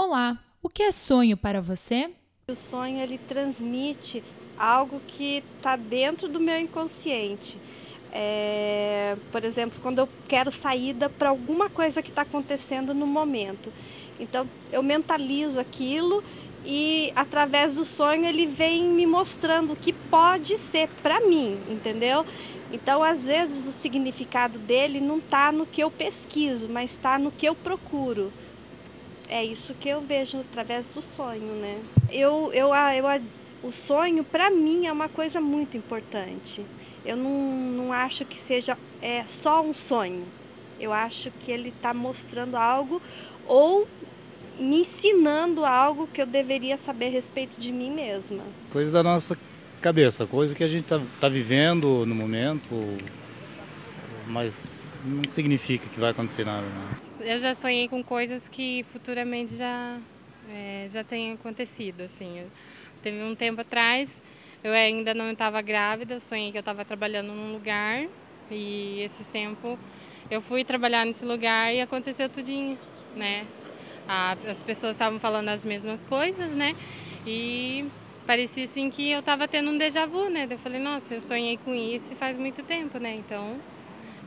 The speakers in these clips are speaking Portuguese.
Olá, o que é sonho para você? O sonho ele transmite algo que está dentro do meu inconsciente. Por exemplo, quando eu quero saída para alguma coisa que está acontecendo no momento. Então, eu mentalizo aquilo e através do sonho ele vem me mostrando o que pode ser para mim, entendeu? Então, às vezes o significado dele não está no que eu pesquiso, mas está no que eu procuro. É isso que eu vejo através do sonho, né. O sonho para mim é uma coisa muito importante. Eu não acho que seja, só um sonho. Eu acho que ele está mostrando algo ou me ensinando algo que eu deveria saber a respeito de mim mesma. Coisas da nossa cabeça, coisa que a gente tá vivendo no momento, mas não significa que vai acontecer nada, né. Eu já sonhei com coisas que futuramente já têm acontecido, assim. Teve um tempo atrás, eu ainda não estava grávida, eu sonhei que eu estava trabalhando num lugar e esses tempos eu fui trabalhar nesse lugar e aconteceu tudinho, né. As pessoas estavam falando as mesmas coisas, né, e parecia, assim, que eu estava tendo um déjà vu, né. Daí eu falei: "Nossa, eu sonhei com isso e faz muito tempo, né, então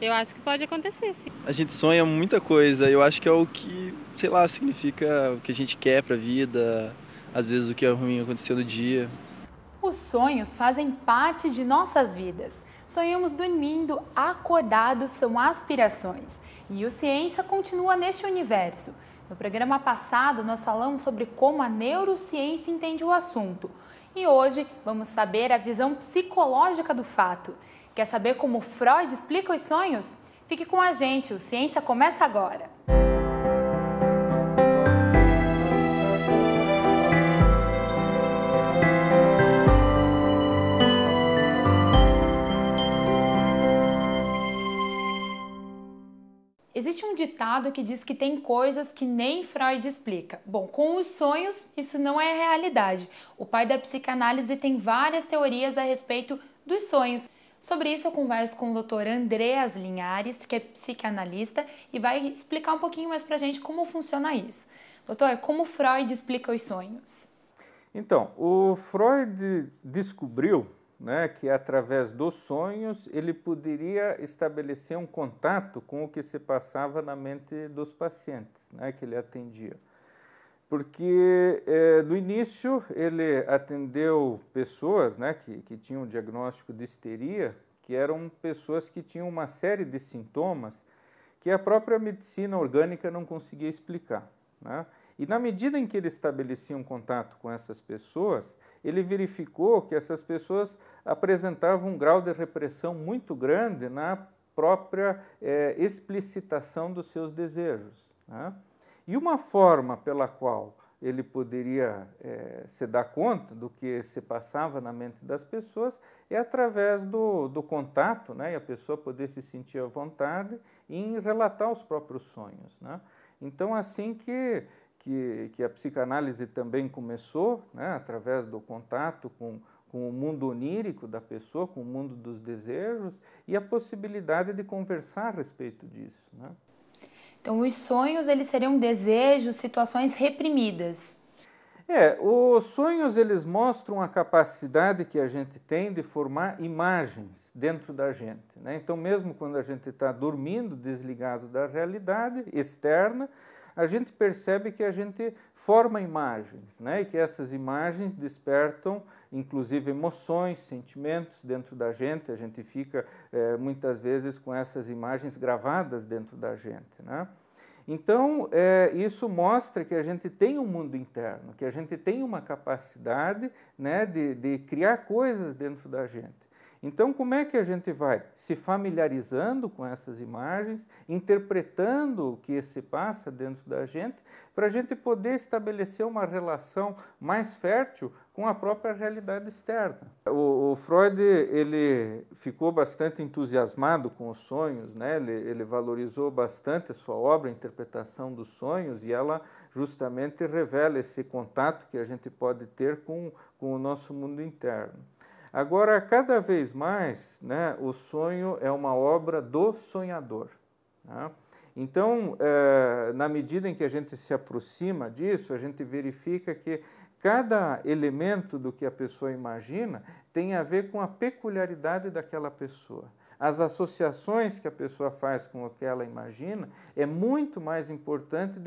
eu acho que pode acontecer sim". A gente sonha muita coisa, eu acho que é o que, sei lá, significa o que a gente quer pra vida, às vezes o que é ruim aconteceu no dia. Os sonhos fazem parte de nossas vidas. Sonhamos dormindo, acordados são aspirações. E o Ciência continua neste universo. No programa passado, nós falamos sobre como a neurociência entende o assunto. E hoje vamos saber a visão psicológica do fato. Quer saber como Freud explica os sonhos? Fique com a gente, o Ciência começa agora! Existe um ditado que diz que tem coisas que nem Freud explica. Bom, com os sonhos, isso não é realidade. O pai da psicanálise tem várias teorias a respeito dos sonhos. Sobre isso eu converso com o Dr. Andreas Linhares, que é psicanalista, e vai explicar um pouquinho mais pra gente como funciona isso. Doutor, como Freud explica os sonhos? Então, o Freud descobriu, né, que através dos sonhos ele poderia estabelecer um contato com o que se passava na mente dos pacientes, né, que ele atendia. Porque no início ele atendeu pessoas, né, que tinham um diagnóstico de histeria, que eram pessoas que tinham uma série de sintomas que a própria medicina orgânica não conseguia explicar, né? E na medida em que ele estabelecia um contato com essas pessoas, ele verificou que essas pessoas apresentavam um grau de repressão muito grande na própria explicitação dos seus desejos, né? E uma forma pela qual ele poderia se dar conta do que se passava na mente das pessoas é através do contato, né? E a pessoa poder se sentir à vontade em relatar os próprios sonhos, né? Então, assim que a psicanálise também começou, né, através do contato com o mundo onírico da pessoa, com o mundo dos desejos e a possibilidade de conversar a respeito disso, né? Então, os sonhos, eles seriam desejos, situações reprimidas. Os sonhos eles mostram a capacidade que a gente tem de formar imagens dentro da gente, né? Então, mesmo quando a gente está dormindo, desligado da realidade externa, a gente percebe que a gente forma imagens, né? E que essas imagens despertam, inclusive, emoções, sentimentos dentro da gente. A gente fica, muitas vezes, com essas imagens gravadas dentro da gente, né? Então, isso mostra que a gente tem um mundo interno, que a gente tem uma capacidade, né, de criar coisas dentro da gente. Então, como é que a gente vai se familiarizando com essas imagens, interpretando o que se passa dentro da gente, para a gente poder estabelecer uma relação mais fértil com a própria realidade externa. O Freud ele ficou bastante entusiasmado com os sonhos, né? Ele valorizou bastante a sua obra, a interpretação dos sonhos, e ela justamente revela esse contato que a gente pode ter com o nosso mundo interno. Agora, cada vez mais, né, o sonho é uma obra do sonhador, né? Então, na medida em que a gente se aproxima disso, a gente verifica que cada elemento do que a pessoa imagina tem a ver com a peculiaridade daquela pessoa. As associações que a pessoa faz com o que ela imagina é muito mais importante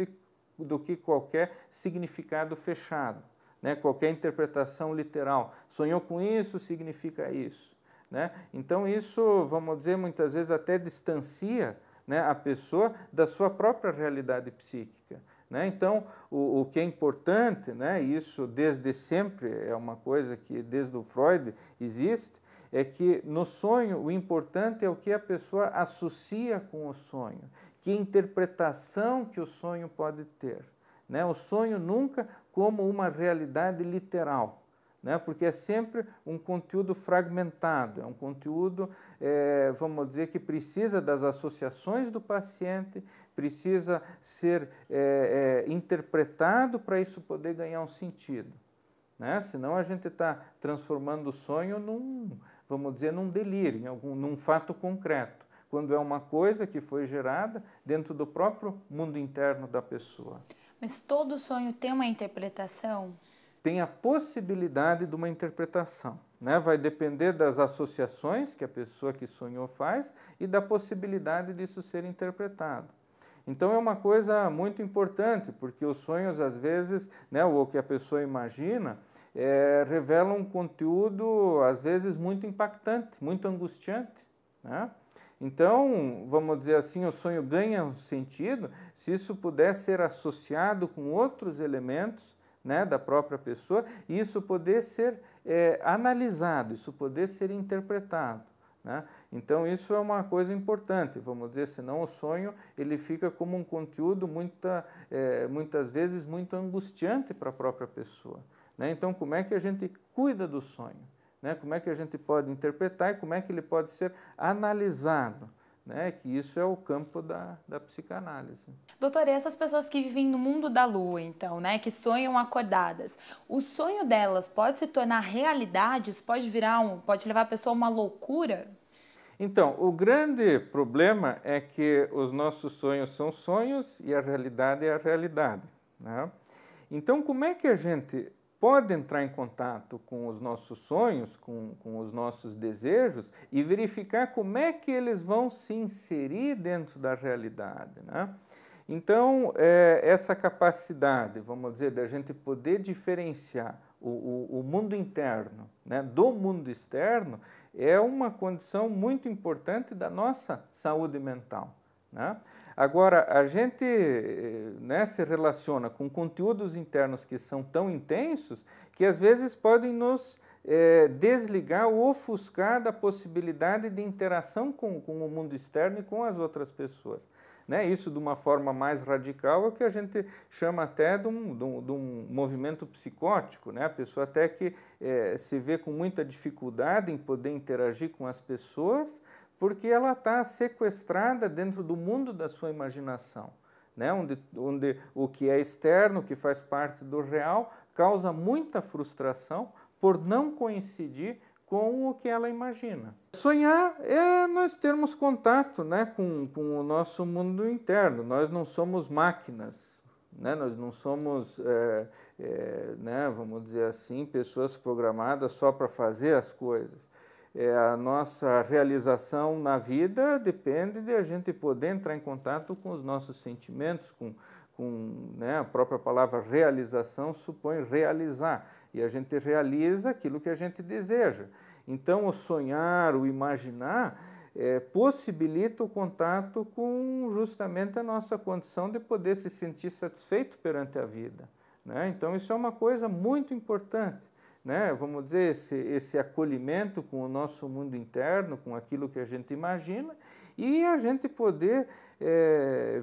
do que qualquer significado fechado, né? Qualquer interpretação literal. Sonhou com isso, significa isso, né? Então isso, vamos dizer, muitas vezes até distancia, né, a pessoa da sua própria realidade psíquica, né? Então o que é importante, né, isso desde sempre é uma coisa que desde o Freud existe, é que no sonho o importante é o que a pessoa associa com o sonho, que interpretação que o sonho pode ter, né? O sonho nunca como uma realidade literal, né? Porque é sempre um conteúdo fragmentado, é um conteúdo, vamos dizer, que precisa das associações do paciente, precisa ser interpretado para isso poder ganhar um sentido, né? Senão a gente está transformando o sonho vamos dizer, num delírio, num fato concreto, quando é uma coisa que foi gerada dentro do próprio mundo interno da pessoa. Mas todo sonho tem uma interpretação? Tem a possibilidade de uma interpretação, né? Vai depender das associações que a pessoa que sonhou faz e da possibilidade disso ser interpretado. Então é uma coisa muito importante, porque os sonhos, às vezes, né, o que a pessoa imagina, revela um conteúdo, às vezes, muito impactante, muito angustiante, né? Então, vamos dizer assim, o sonho ganha um sentido se isso puder ser associado com outros elementos, né, da própria pessoa, e isso poder ser analisado, isso poder ser interpretado, né? Então isso é uma coisa importante, vamos dizer, senão o sonho ele fica como um conteúdo muitas vezes muito angustiante para a própria pessoa, né? Então como é que a gente cuida do sonho, né? Como é que a gente pode interpretar e como é que ele pode ser analisado, né? Que isso é o campo da psicanálise. Doutora, e essas pessoas que vivem no mundo da lua, então, né, que sonham acordadas, o sonho delas pode se tornar realidade? Isso pode pode levar a pessoa a uma loucura? Então, o grande problema é que os nossos sonhos são sonhos e a realidade é a realidade, né? Então, como é que a gente pode entrar em contato com os nossos sonhos, com os nossos desejos e verificar como é que eles vão se inserir dentro da realidade, né? Então, essa capacidade, vamos dizer, da gente poder diferenciar o mundo interno, né, do mundo externo é uma condição muito importante da nossa saúde mental, né? Agora, a gente, né, se relaciona com conteúdos internos que são tão intensos que às vezes podem nos desligar ou ofuscar da possibilidade de interação com o mundo externo e com as outras pessoas, né? Isso, de uma forma mais radical, é o que a gente chama até de um movimento psicótico, né? A pessoa até que se vê com muita dificuldade em poder interagir com as pessoas, porque ela está sequestrada dentro do mundo da sua imaginação, né? Onde o que é externo, que faz parte do real, causa muita frustração por não coincidir com o que ela imagina. Sonhar é nós termos contato, né, com o nosso mundo interno. Nós não somos máquinas, né? Nós não somos, né, vamos dizer assim, pessoas programadas só para fazer as coisas. A nossa realização na vida depende de a gente poder entrar em contato com os nossos sentimentos, né, a própria palavra realização supõe realizar, e a gente realiza aquilo que a gente deseja. Então, o sonhar, o imaginar, possibilita o contato com justamente a nossa condição de poder se sentir satisfeito perante a vida, né? Então, isso é uma coisa muito importante, né? Vamos dizer, esse acolhimento com o nosso mundo interno, com aquilo que a gente imagina, e a gente poder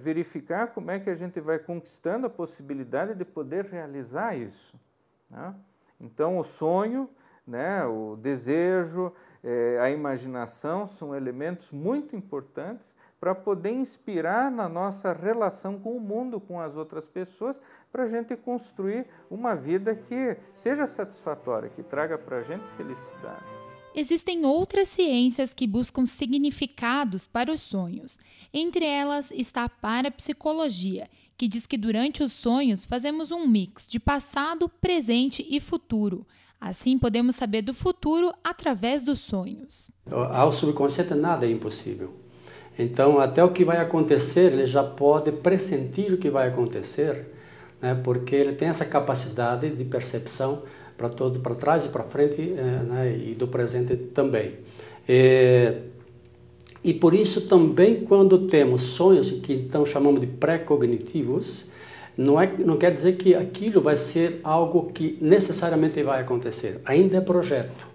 verificar como é que a gente vai conquistando a possibilidade de poder realizar isso, né? Então, o sonho, né, o desejo, a imaginação são elementos muito importantes para poder inspirar na nossa relação com o mundo, com as outras pessoas, para a gente construir uma vida que seja satisfatória, que traga para a gente felicidade. Existem outras ciências que buscam significados para os sonhos. Entre elas está a parapsicologia, que diz que durante os sonhos fazemos um mix de passado, presente e futuro. Assim, podemos saber do futuro através dos sonhos. Ao subconsciente nada é impossível. Então, até o que vai acontecer, ele já pode pressentir o que vai acontecer, né? Porque ele tem essa capacidade de percepção para todo, para trás e para frente, né? E do presente também. E por isso também, quando temos sonhos que então chamamos de pré-cognitivos, não quer dizer que aquilo vai ser algo que necessariamente vai acontecer. Ainda é projeto.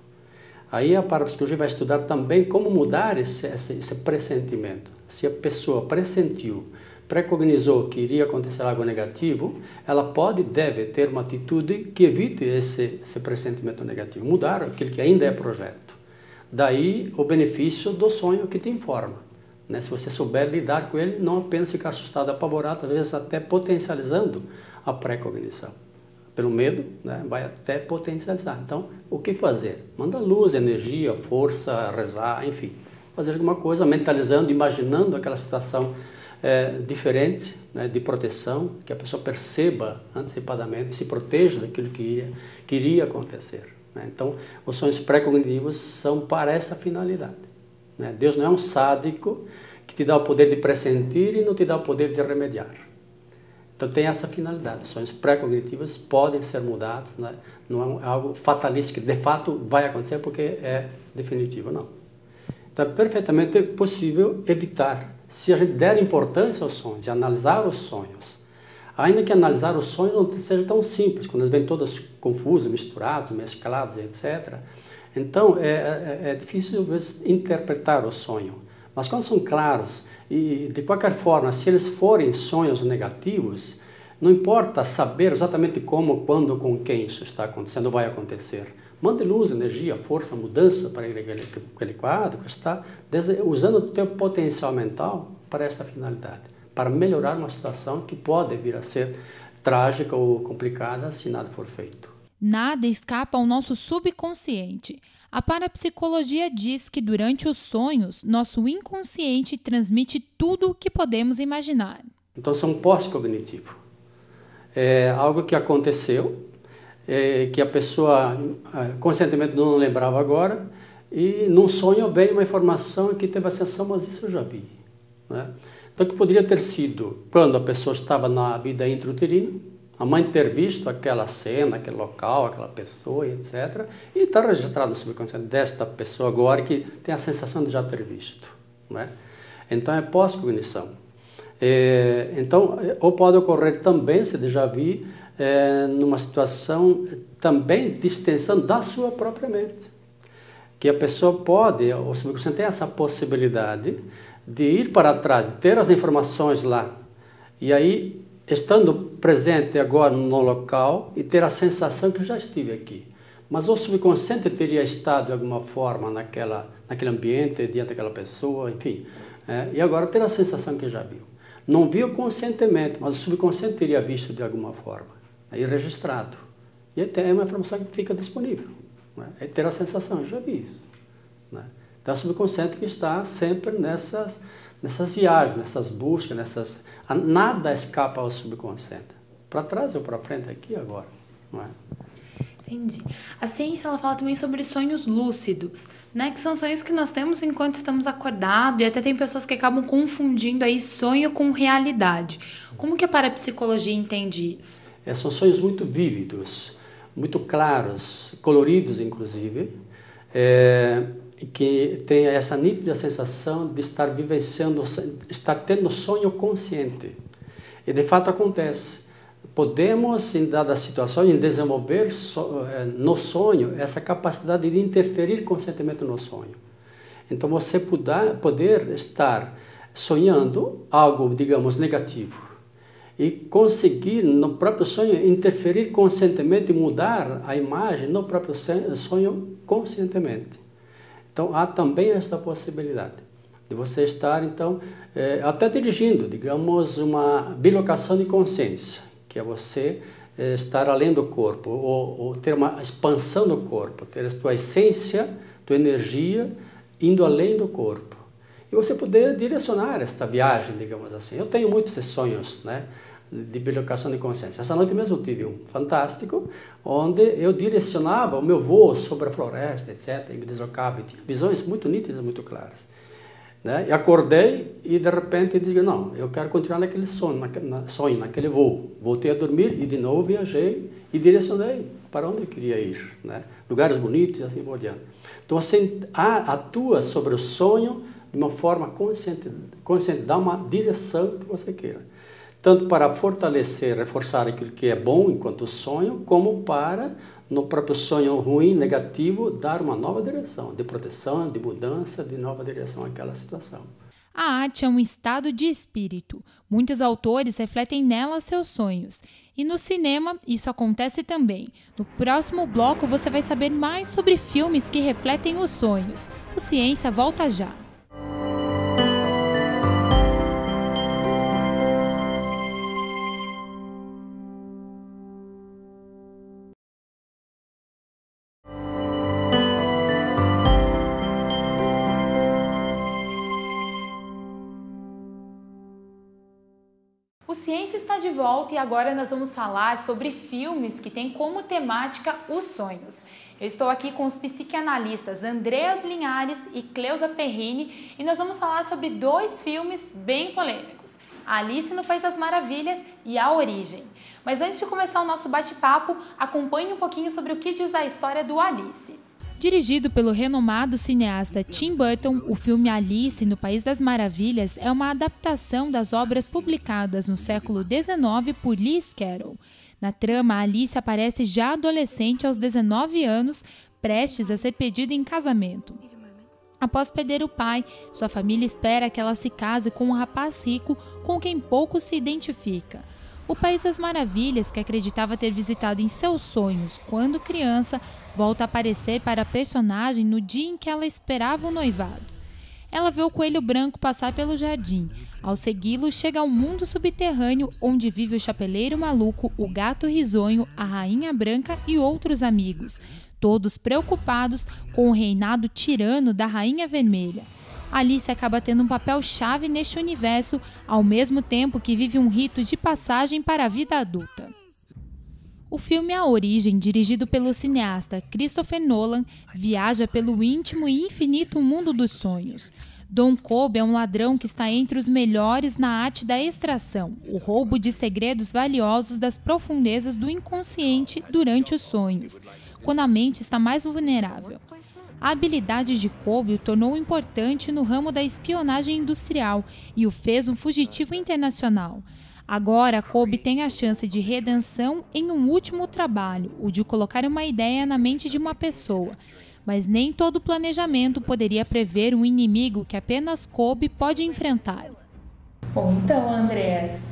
Aí a parapsicologia vai estudar também como mudar esse pressentimento. Se a pessoa pressentiu, precognizou que iria acontecer algo negativo, ela pode e deve ter uma atitude que evite esse pressentimento negativo, mudar aquilo que ainda é projeto. Daí o benefício do sonho que te informa, né? Se você souber lidar com ele, não apenas ficar assustado, apavorado, às vezes até potencializando a pré-cognição. Pelo medo, né? Vai até potencializar. Então, o que fazer? Manda luz, energia, força, rezar, enfim. Fazer alguma coisa, mentalizando, imaginando aquela situação diferente, né? De proteção, que a pessoa perceba antecipadamente, se proteja daquilo que iria acontecer. Então, os sonhos pré-cognitivos são para essa finalidade. Deus não é um sádico que te dá o poder de pressentir e não te dá o poder de remediar. Então, tem essa finalidade. Os sonhos pré-cognitivos podem ser mudados, né? Não é algo fatalístico que de fato vai acontecer porque é definitivo, não. Então, é perfeitamente possível evitar, se a gente der importância aos sonhos e analisar os sonhos. Ainda que analisar os sonhos não seja tão simples, quando eles vêm todos confusos, misturados, mesclados, etc. Então, é difícil, às vezes, interpretar o sonho. Mas quando são claros, e de qualquer forma, se eles forem sonhos negativos, não importa saber exatamente como, quando, com quem isso está acontecendo ou vai acontecer. Mande luz, energia, força, mudança para aquele quadro, está usando o teu potencial mental para esta finalidade, para melhorar uma situação que pode vir a ser trágica ou complicada se nada for feito. Nada escapa ao nosso subconsciente. A parapsicologia diz que durante os sonhos, nosso inconsciente transmite tudo o que podemos imaginar. Então, são pós-cognitivo. É algo que aconteceu, que a pessoa conscientemente não lembrava agora, e num sonho veio uma informação que teve a sensação, mas isso eu já vi, né? Então, que poderia ter sido quando a pessoa estava na vida intrauterina, a mãe ter visto aquela cena, aquele local, aquela pessoa, etc. E está registrado no subconsciente desta pessoa agora que tem a sensação de já ter visto, né? Então, é pós-cognição. Então, ou pode ocorrer também, se já vi, numa situação também de extensão da sua própria mente. Que a pessoa pode, o subconsciente tem essa possibilidade de ir para trás, de ter as informações lá, e aí, estando presente agora no local, e ter a sensação que já estive aqui. Mas o subconsciente teria estado de alguma forma naquele ambiente, diante daquela pessoa, enfim. E agora ter a sensação que já viu. Não viu conscientemente, mas o subconsciente teria visto de alguma forma, aí registrado. E é uma informação que fica disponível, né? É ter a sensação, já vi isso, né? Então, é o subconsciente que está sempre nessas viagens, nessas buscas, nada escapa ao subconsciente. Para trás ou para frente, aqui e agora, não é? Entendi. A ciência ela fala também sobre sonhos lúcidos, né? Que são sonhos que nós temos enquanto estamos acordados, e até tem pessoas que acabam confundindo aí sonho com realidade. Como que a parapsicologia entende isso? São sonhos muito vívidos, muito claros, coloridos inclusive, que tem essa nítida sensação de estar vivenciando, estar tendo sonho consciente. E de fato acontece. Podemos, em dadas situações, desenvolver no sonho essa capacidade de interferir conscientemente no sonho. Então, você poder estar sonhando algo, digamos, negativo e conseguir, no próprio sonho, interferir conscientemente e mudar a imagem no próprio sonho conscientemente. Então, há também esta possibilidade de você estar, então, até dirigindo, digamos, uma bilocação de consciência, que é você estar além do corpo, ou ter uma expansão do corpo, ter a tua tua energia indo além do corpo. E você poder direcionar esta viagem, digamos assim. Eu tenho muitos sonhos, né, de bilocação de consciência. Essa noite mesmo tive um fantástico, onde eu direcionava o meu voo sobre a floresta, etc., e me deslocava, e tinha visões muito nítidas, muito claras. Né? E acordei e, de repente, digo, não, eu quero continuar naquele sonho, naquele voo. Voltei a dormir e, de novo, viajei e direcionei para onde eu queria ir. Né? Lugares bonitos e assim por diante. Então, você atua sobre o sonho de uma forma consciente, dá uma direção que você queira. Tanto para fortalecer, reforçar aquilo que é bom enquanto sonho, como para, no próprio sonho ruim, negativo, dar uma nova direção, de proteção, de mudança, de nova direção àquela situação. A arte é um estado de espírito. Muitos autores refletem nela seus sonhos. E no cinema, isso acontece também. No próximo bloco, você vai saber mais sobre filmes que refletem os sonhos. O Ciência volta já. O Ciência está de volta e agora nós vamos falar sobre filmes que têm como temática os sonhos. Eu estou aqui com os psicanalistas Andreas Linhares e Cleusa Perrini e nós vamos falar sobre 2 filmes bem polêmicos, Alice no País das Maravilhas e A Origem. Mas antes de começar o nosso bate-papo, acompanhe um pouquinho sobre o que diz a história do Alice. Dirigido pelo renomado cineasta Tim Burton, o filme Alice no País das Maravilhas é uma adaptação das obras publicadas no século XIX por Lewis Carroll. Na trama, Alice aparece já adolescente aos 19 anos, prestes a ser pedida em casamento. Após perder o pai, sua família espera que ela se case com um rapaz rico com quem pouco se identifica. O País das Maravilhas, que acreditava ter visitado em seus sonhos quando criança, volta a aparecer para a personagem no dia em que ela esperava o noivado. Ela vê o coelho branco passar pelo jardim. Ao segui-lo, chega ao mundo subterrâneo, onde vive o chapeleiro maluco, o gato risonho, a rainha branca e outros amigos, todos preocupados com o reinado tirano da Rainha Vermelha. Alice acaba tendo um papel-chave neste universo, ao mesmo tempo que vive um rito de passagem para a vida adulta. O filme A Origem, dirigido pelo cineasta Christopher Nolan, viaja pelo íntimo e infinito mundo dos sonhos. Don Kobe é um ladrão que está entre os melhores na arte da extração, o roubo de segredos valiosos das profundezas do inconsciente durante os sonhos, quando a mente está mais vulnerável. A habilidade de Kobe o tornou importante no ramo da espionagem industrial e o fez um fugitivo internacional. Agora, Kobe tem a chance de redenção em um último trabalho, o de colocar uma ideia na mente de uma pessoa. Mas nem todo planejamento poderia prever um inimigo que apenas Kobe pode enfrentar. Bom, então, Andreas,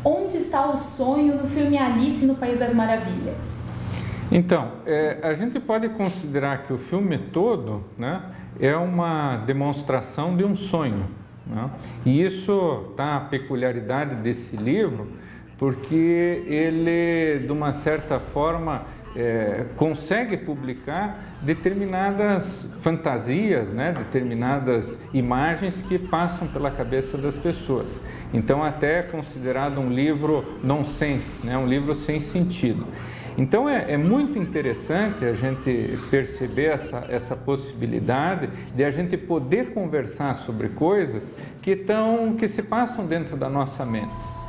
onde está o sonho no filme Alice no País das Maravilhas? Então, a gente pode considerar que o filme todo, né, é uma demonstração de um sonho. Né? E isso está a peculiaridade desse livro, porque ele, de uma certa forma, consegue publicar determinadas fantasias, né, determinadas imagens que passam pela cabeça das pessoas. Então, até é considerado um livro nonsense, né, um livro sem sentido. Então é muito interessante a gente perceber essa possibilidade de a gente poder conversar sobre coisas que se passam dentro da nossa mente,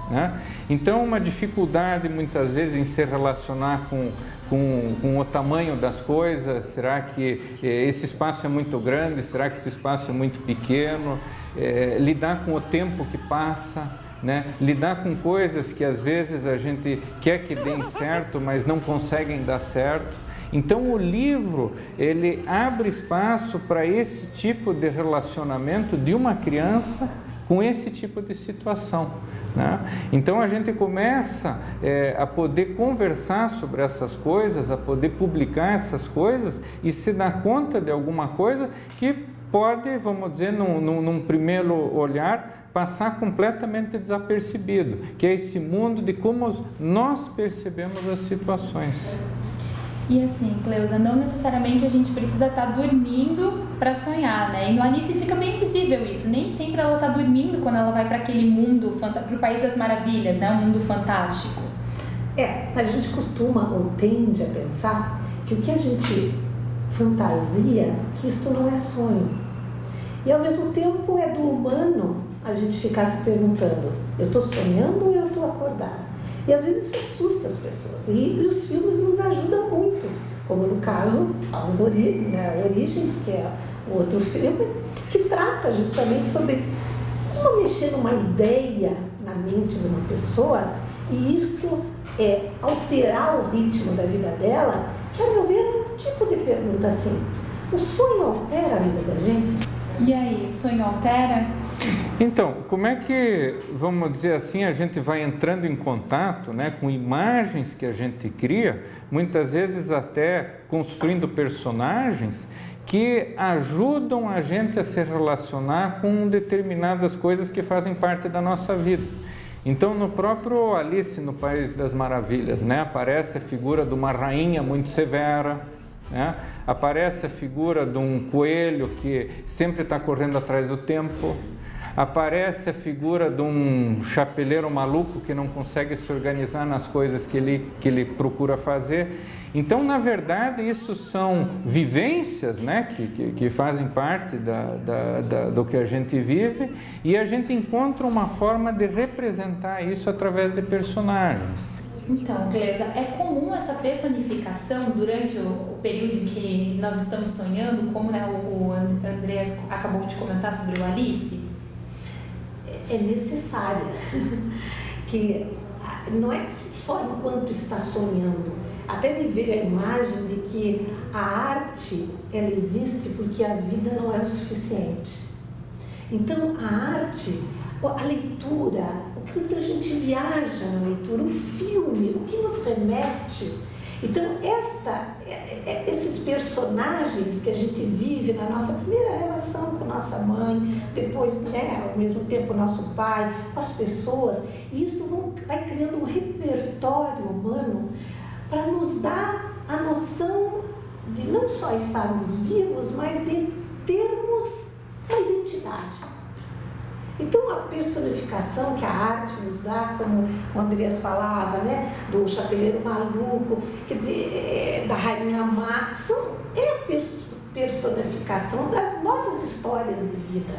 né? Então uma dificuldade muitas vezes em se relacionar com o tamanho das coisas, será que esse espaço é muito grande, será que esse espaço é muito pequeno, lidar com o tempo que passa, né? Lidar com coisas que às vezes a gente quer que deem certo, mas não conseguem dar certo. Então o livro, ele abre espaço para esse tipo de relacionamento de uma criança com esse tipo de situação, né? Então a gente começa a poder conversar sobre essas coisas, a poder publicar essas coisas e se dar conta de alguma coisa que pode, vamos dizer, num primeiro olhar, passar completamente desapercebido, que é esse mundo de como nós percebemos as situações. E assim, Cleusa, não necessariamente a gente precisa estar dormindo para sonhar, né? E no Alice fica bem visível isso. Nem sempre ela está dormindo quando ela vai para aquele mundo, para o País das Maravilhas, né? Um mundo fantástico. A gente costuma ou tende a pensar que o que a gente fantasia, que isto não é sonho. E ao mesmo tempo é do humano a gente ficar se perguntando, eu estou sonhando ou eu estou acordada? E às vezes isso assusta as pessoas. E os filmes nos ajudam muito, como no caso As Origens, que é o outro filme, que trata justamente sobre como mexer numa ideia na mente de uma pessoa e isto alterar o ritmo da vida dela, que, a meu ver, é um tipo de pergunta assim, o sonho altera a vida da gente? E aí, o sonho altera? Então, como é que, vamos dizer assim, a gente vai entrando em contato, né, com imagens que a gente cria, muitas vezes até construindo personagens que ajudam a gente a se relacionar com determinadas coisas que fazem parte da nossa vida. Então, no próprio Alice no País das Maravilhas, né, aparece a figura de uma rainha muito severa, né? Aparece a figura de um coelho que sempre está correndo atrás do tempo, aparece a figura de um chapeleiro maluco que não consegue se organizar nas coisas que ele procura fazer. Então, na verdade, isso são vivências, né, que fazem parte do que a gente vive, e a gente encontra uma forma de representar isso através de personagens. Então, Cleusa, é comum essa personificação durante o período em que nós estamos sonhando, como, né, o Andrés acabou de comentar sobre o Alice? É necessária, que não é só enquanto está sonhando, até me veio a imagem de que a arte, ela existe porque a vida não é o suficiente. Então, a arte, a leitura, o que a gente viaja na leitura, o filme, o que nos remete. Então, esses personagens que a gente vive na nossa primeira relação com nossa mãe, depois, né, ao mesmo tempo, nosso pai, as pessoas, isso vai criando um repertório humano para nos dar a noção de não só estarmos vivos, mas de termos uma identidade. Então, a personificação que a arte nos dá, como o Andrés falava, né, do chapeleiro maluco, quer dizer, da rainha má, é a personificação das nossas histórias de vida.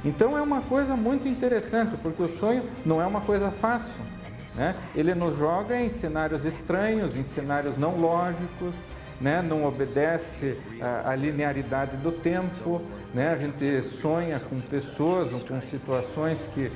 Então, é uma coisa muito interessante, porque o sonho não é uma coisa fácil, né? Ele nos joga em cenários estranhos, em cenários não lógicos, né? Não obedece à linearidade do tempo, né? A gente sonha com pessoas ou com situações que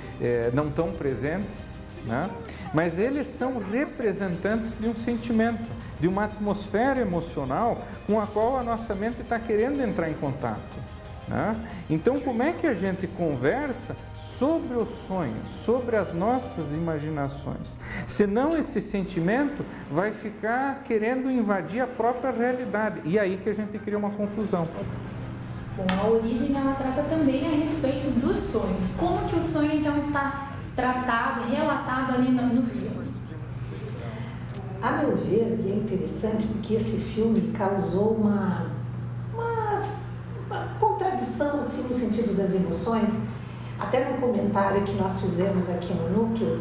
não estão presentes, né? Mas eles são representantes de um sentimento, de uma atmosfera emocional com a qual a nossa mente está querendo entrar em contato, né? Então, como é que a gente conversa sobre os sonhos, sobre as nossas imaginações? Senão esse sentimento vai ficar querendo invadir a própria realidade, e aí que a gente cria uma confusão. Bom, a origem, ela trata também a respeito dos sonhos. Como que o sonho, então, está tratado, relatado ali no filme? A meu ver, e é interessante porque esse filme causou uma contradição, assim, no sentido das emoções. Até no comentário que nós fizemos aqui no Núcleo,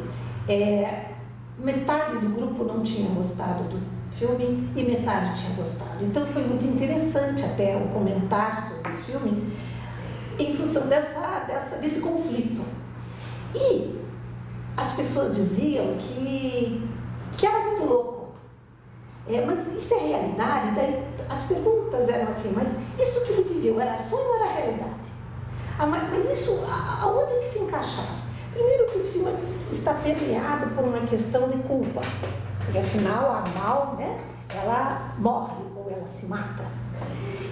metade do grupo não tinha gostado do filme e metade tinha gostado. Então foi muito interessante até o comentar sobre o filme em função desse conflito. E as pessoas diziam que era muito louco. Mas isso é realidade? Daí as perguntas eram assim, mas isso que ele viveu era sonho ou era realidade? Mas isso, aonde que se encaixava? Primeiro que o filme está permeado por uma questão de culpa, porque afinal a Mal, né, ela morre ou ela se mata.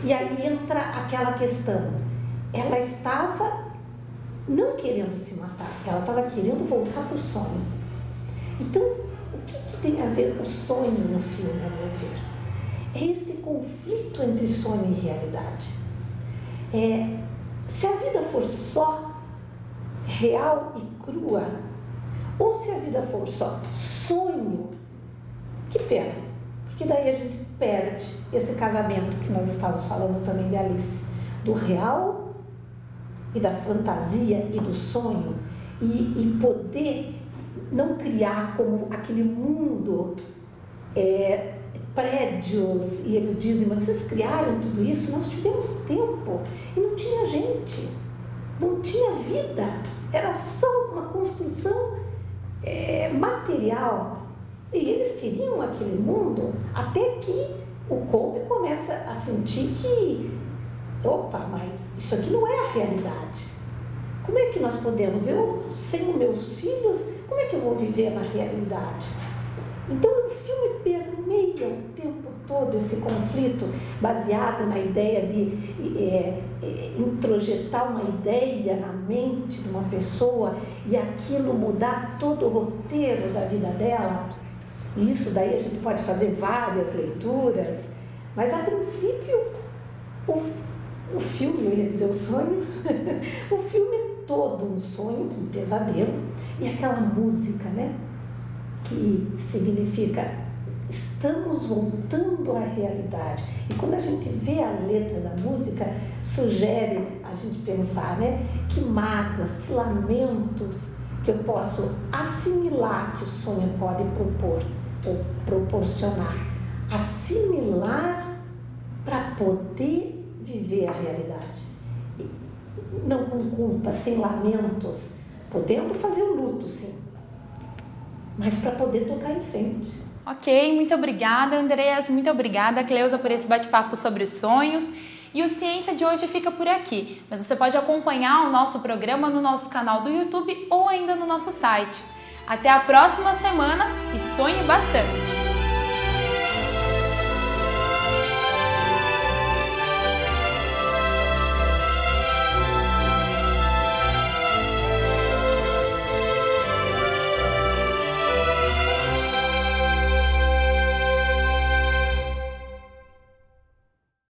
E aí entra aquela questão, ela estava não querendo se matar, ela estava querendo voltar para o sonho. Então, o que tem a ver com o sonho no filme, a meu ver? É esse conflito entre sonho e realidade. Se a vida for só real e crua, ou se a vida for só sonho, que pena, Porque daí a gente perde esse casamento que nós estávamos falando também de Alice, do real e da fantasia e do sonho, e poder não criar como aquele mundo, prédios, e eles dizem, mas vocês criaram tudo isso? Nós tivemos tempo e não tinha gente, não tinha vida, era só uma construção material. E eles queriam aquele mundo, até que o Kolbe começa a sentir que, opa, mas isso aqui não é a realidade. Como é que nós podemos? Eu, sem os meus filhos, como é que eu vou viver na realidade? Então o filme permeia o tempo todo esse conflito, baseado na ideia de introjetar uma ideia na mente de uma pessoa e aquilo mudar todo o roteiro da vida dela. E isso daí a gente pode fazer várias leituras, mas a princípio o filme, eu ia dizer o sonho, o filme é todo um sonho, um pesadelo, e aquela música, né, que significa estamos voltando à realidade. E quando a gente vê a letra da música, sugere a gente pensar, né, que mágoas, que lamentos que eu posso assimilar que o sonho pode proporcionar, assimilar para poder viver a realidade, não com culpa, sem lamentos, podendo fazer o luto, sim, mas para poder tocar em frente. Ok, muito obrigada, Andreas, muito obrigada, Cleusa, por esse bate-papo sobre os sonhos. E o Ciência de hoje fica por aqui, mas você pode acompanhar o nosso programa no nosso canal do YouTube ou ainda no nosso site. Até a próxima semana e sonhe bastante!